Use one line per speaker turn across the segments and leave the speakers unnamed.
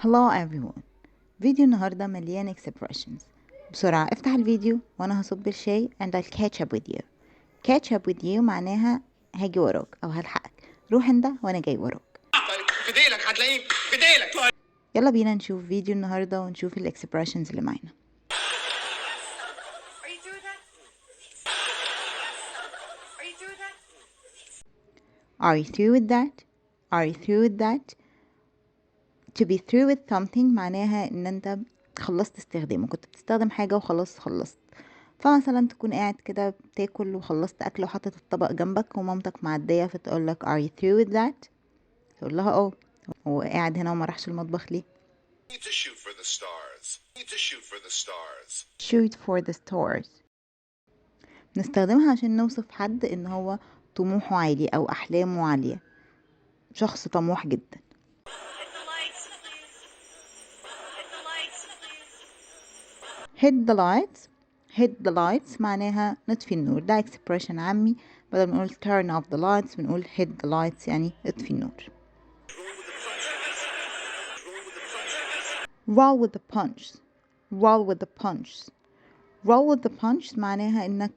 Hello everyone. فيديو النهاردة مليان expressions. بسرعة افتح الفيديو وانا هصب الشاي and I'll catch up with you. catch up with you معناها هاجي وراك او هلحقك. روح انت وانا جاي وراك.
في ديلك هتلاقيه في ديلك.
يلا بينا نشوف فيديو النهاردة ونشوف الاكسبريشنز اللي معانا. Are you through with that? Are you through with that? To be through with something معناها ان انت خلصت استخدامه، كنت بتستخدم حاجة وخلاص خلصت. فمثلا تكون قاعد كده بتاكل وخلصت اكل وحطت الطبق جنبك ومامتك معدية فتقولك are you through with that؟ تقول لها اه، هو قاعد هنا وما راحش المطبخ ليه؟
Need to shoot for the stars. Need to shoot for the stars.
shoot for the stars. نستخدمها عشان نوصف حد ان هو طموحه عالي او احلامه عالية، شخص طموح جدا. hit the lights. hit the lights معناها نطفي النور، ده expression عامي. بدل ما نقول turn off the lights بنقول hit the lights يعني اطفي النور. roll with the punches. roll with the punches. roll with the punches معناها انك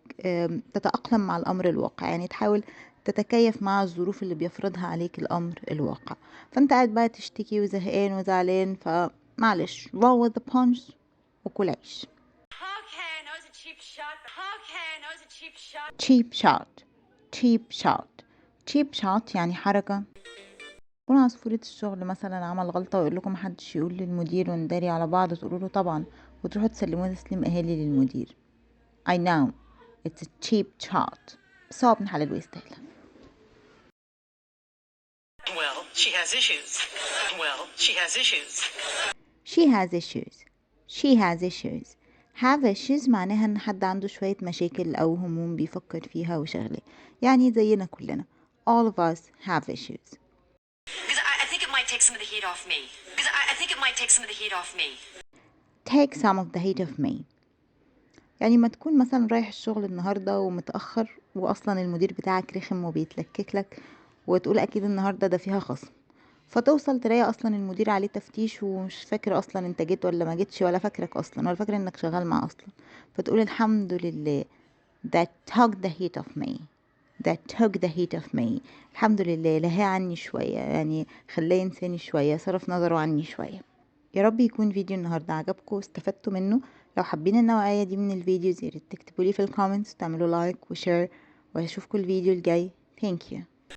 تتأقلم مع الامر الواقع، يعني تحاول تتكيف مع الظروف اللي بيفرضها عليك الامر الواقع. فانت قاعد بقى تشتكي وزهقان وزعلان، فمعلش roll with the punches وكل عيش. cheap shot. cheap shot. cheap shot يعني حركة. يكون عصفورة الشغل مثلا عمل غلطة ويقول لكم محدش يقول للمدير ونداري على بعض، تقولوا له طبعا وتروحوا تسلموه تسليم اهالي للمدير. I know it's a cheap shot. بس هو ابن حلال ويستاهل.
Well, she has issues. Well, she has issues.
she has issues. she has issues. have issues معناها ان حد عنده شوية مشاكل او هموم بيفكر فيها وشغله، يعني زينا كلنا. all of us have issues.
Because I think it might take some of the heat off me. Because I think it might take some of the heat off me.
take some of the heat of me. يعني ما تكون مثلا رايح الشغل النهاردة ومتأخر واصلا المدير بتاعك رخم وبيتلكك لك، وتقول اكيد النهاردة ده فيها خصم، فتوصل تلاقي اصلا المدير عليه تفتيش ومش فاكر اصلا انت جيت ولا ما جيتش، ولا فاكرك اصلا، ولا فاكر انك شغال معاه اصلا. فتقول الحمد لله that took the heat of me. that took the heat of me. الحمد لله لهاه عني شوية، يعني خلاه ينساني شوية، صرف نظره عني شوية. يا رب يكون فيديو النهاردة عجبكم واستفدتوا منه. لو حابين النوعية دي من الفيديوز ياريت تكتبولي في الكومنتس وتعملوا لايك وشير، واشوفكم الفيديو الجاي. Thank you.